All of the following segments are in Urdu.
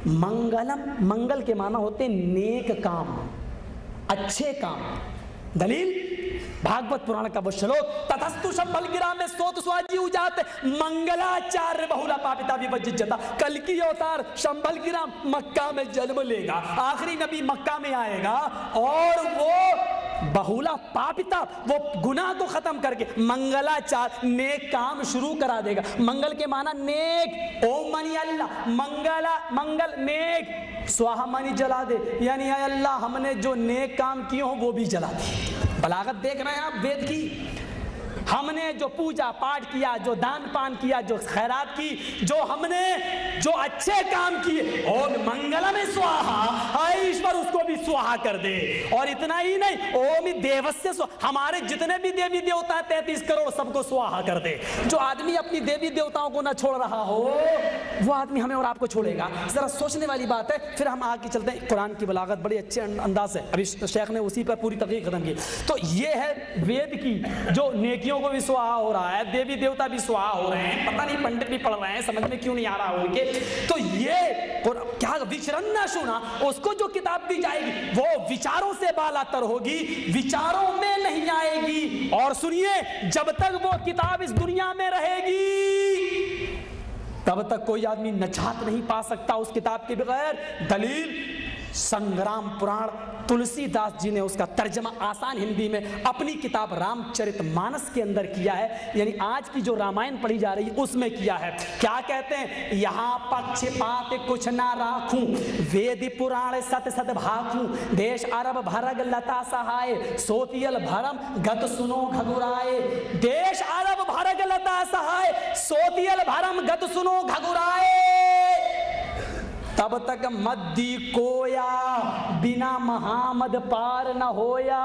منگلم، منگل کے معنی ہوتے ہیں نیک کام، اچھے کام۔ دلیل بھاگوت پران کا وہ شلوک، تتستو شمبل گرام میں سوت سواجی اجات منگلاچار بہولا پاپتا وججتا۔ کل کی اوتار شمبل گرام مکہ میں جنم لے گا، آخری نبی مکہ میں آئے گا، اور وہ بہولا پاپتا وہ گناہ کو ختم کر کے منگلاچار نیک کام شروع کرا دے گا۔ منگل کے معنی نیک، اوم مانی اللہ، منگلا منگل نیک، سواہا مانی جلا دے، یعنی اے اللہ ہم نے جو نیک کام کیے ہوں وہ بھی جلا دے۔ بلاغت دیکھ رہے ہیں آپ وید کی، ہم نے جو پوجا پاٹ کیا، جو دان پان کیا، جو خیرات کی، جو ہم نے جو اچھے کام کیے، اوم منگلم سواہا، اے ایشور اس کو بھی سواہا کر دے۔ اور اتنا ہی نہیں، اوم دیوسیہ سواہا، ہمارے جتنے بھی دیوی دیوتا ہیں 33 کروڑ سب کو سواہا کر دے۔ جو آدمی اپنی دیوی دیوتاؤں کو نہ چھوڑ رہا ہو وہ آدمی ہمیں اور آپ کو چھوڑے گا۔ ذرا سوچنے والی بات ہے۔ پھر ہم آگے چلتے ہیں، قرآن کی بلاغت بڑے اچھے انداز سے ابھی شیخ نے اسی پر پوری تقریر ختم کی۔ تو یہ ہے وید کی، جو نیکیوں کو بھی سواہا ہو رہا ہے، دیوی دیوتا بھی سواہا ہو رہے ہیں، پتہ نہیں پنڈت بھی پڑھ رہے ہیں، سمجھ میں کیوں نہیں آ رہا ان کے۔ تو یہ کیا وچرنا شونا، اس کو جو کتاب دی جائے گی وہ وچاروں سے بالا تر ہوگی، وچاروں میں نہیں آئے گی۔ اور سنیے، جب تک وہ کتاب اس دنیا میں رہے گی تب تک کوئی آدمی نجات نہیں پا سکتا اس کتاب کے بغیر۔ دلیل سنگرام پران، تلسی داس جی نے اس کا ترجمہ آسان ہندی میں اپنی کتاب رام چرت مانس کے اندر کیا ہے، یعنی آج کی جو رامائن پڑھی جا رہی ہے اس میں کیا ہے۔ کیا کہتے ہیں؟ یہاں پکچھ پات کچھ نہ راکھوں، وید پران ست ست بھاکھوں، دیش عرب بھرگ لتا سہائے، سوتیل بھرم گت سنو گھگرائے۔ دیش عرب بھرگ لتا سہائے، سوتیل بھرم گت سنو گھگرائے۔ تب تک مدی کویا بنا محمد پار نہ ہویا۔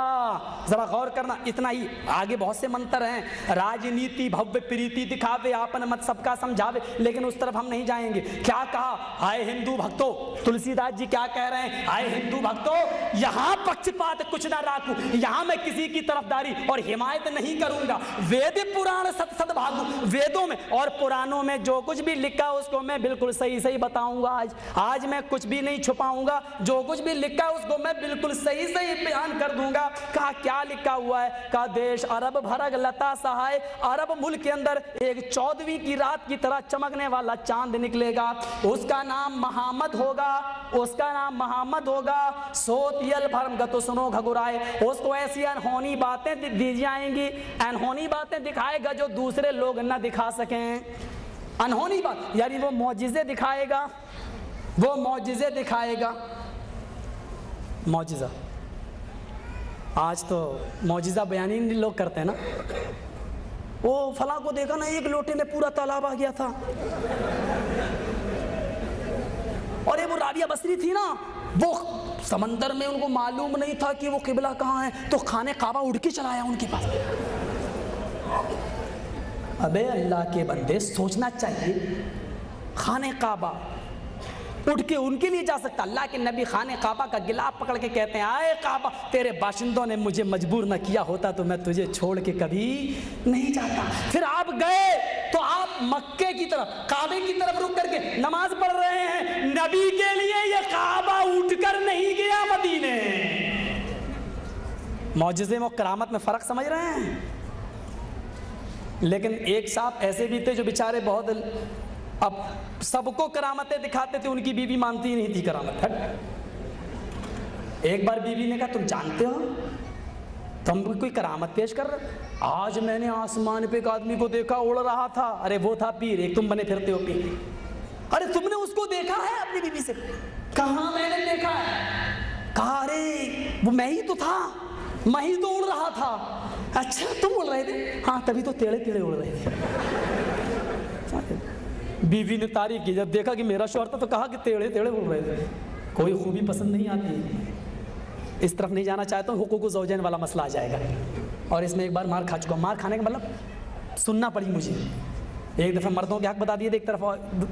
ذرا غور کرنا، اتنا ہی، آگے بہت سے منتر ہیں۔ راجنیتی بھویہ پریتی دکھاوے، آپن مت سب کا سمجھاوے، لیکن اس طرف ہم نہیں جائیں گے۔ کیا کہا؟ آئے ہندو بھکتو، تلسی داس جی کیا کہہ رہے ہیں؟ آئے ہندو بھکتو، یہاں پکچھ پات کچھ نہ راکھوں، یہاں میں کسی کی طرفداری اور حمایت نہیں کروں گا۔ وید پران ست ست بھاگوں، ویدوں میں اور پرانوں میں جو کچھ بھی لکھا اس کو میں بالکل صحیح صحیح بتاؤں گا۔ آج میں کچھ بھی نہیں چھپاؤں گا، جو کچھ بھی لکھا اس کو میں بالکل صحیح صحیح بیان کر دوں گا۔ کہا کیا لکھا ہوا ہے؟ کہا دیش عرب بھرگ لتا سہائے، عرب ملک کے اندر ایک 14ویں کی رات کی طرح چمکنے والا چاند نکلے گا، اس کا نام محمد ہوگا، اس کا نام محمد ہوگا۔ سوت یل بھرم گتو سنو گھگرائے، اس کو ایسی انہونی باتیں دی جائیں گی، انہونی باتیں دکھائے گا جو دوسرے لوگ نہ دکھا سکیں۔ انہونی بات یعنی وہ معجزے دکھائے گا، وہ معجزے دکھائے گا۔ معجزہ آج تو معجزہ بیانی لوگ کرتے ہیں نا، وہ فلاں کو دیکھا نا ایک لوٹے میں پورا تالاب آ گیا تھا، اور یہ وہ رابعہ بصری تھی نا، وہ سمندر میں ان کو معلوم نہیں تھا کہ وہ قبلہ کہاں ہے، تو خانہ کعبہ اڑ کے چلایا ان کے پاس۔ ابے اللہ کے بندے، سوچنا چاہیے، خانہ کعبہ اٹھ کے ان کے لیے جا سکتا۔ اللہ کے نبی خانہ کعبہ کا گلاف پکڑ کے کہتے ہیں، آئے کعبہ، تیرے باشندوں نے مجھے مجبور نہ کیا ہوتا تو میں تجھے چھوڑ کے کبھی نہیں جاتا۔ پھر آپ گئے تو آپ مکے کی طرف، کعبے کی طرف رک کر کے نماز پڑھ رہے ہیں۔ نبی کے لیے یہ کعبہ اٹھ کر نہیں گیا مدینے۔ معجزے میں کرامت میں فرق سمجھ رہے ہیں؟ لیکن ایک صاحب ایسے بھی تھے جو بیچارے بہت، اب سب کو کرامتیں دکھاتے تھے، ان کی بیوی مانتی ہی نہیں تھی کرامت۔ ایک بار بیوی نے کہا تم جانتے ہو تم کوئی کرامت پیش کر رہے؟ آج میں نے آسمان پہ ایک آدمی کو دیکھا اڑ رہا تھا۔ ارے وہ تھا پیر، ایک تم بنے پھرتے ہو پیر۔ ارے تم نے اس کو دیکھا ہے اپنی بیوی سے؟ کہاں میں نے دیکھا ہے؟ کہا ارے وہ میں ہی تو تھا، میں ہی تو اڑ رہا تھا۔ اچھا تم اڑ رہے تھے؟ ہاں تبھی تو ٹیڑے ٹیڑے اڑ رہے تھے۔ بیوی نے تعریف کی، جب دیکھا کہ میرا شوہر تھا تو کہا کہ ٹیڑے ٹیڑے اڑ رہے تھے۔ کوئی خوبی پسند نہیں آتی، اس طرف نہیں جانا چاہتا ہوں، حقوق الزوجین والا مسئلہ آ جائے گا، اور اس میں ایک بار مار کھا چکا ہوں۔ مار کھانے کا مطلب سننا پڑی مجھے۔ ایک دفعہ مردوں کے حق بتا دیے تھے ایک طرف،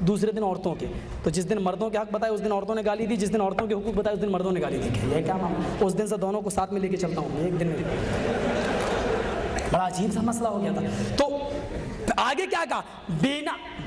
دوسرے دن عورتوں کے، تو جس دن مردوں کے حق بتائے اس دن عورتوں نے گالی دی، جس دن عورتوں کے حقوق بتائے اس دن مردوں نے گالی دی۔ یہ کیا معاملہ؟ اس دن سے دونوں کو ساتھ میں لے کے چلتا ہوں ایک دن میں۔ بڑا عجیب سا مسئلہ ہو گیا تھا۔ تو آگے کیا کہا؟ بینا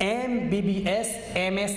MBBS MS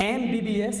MBBS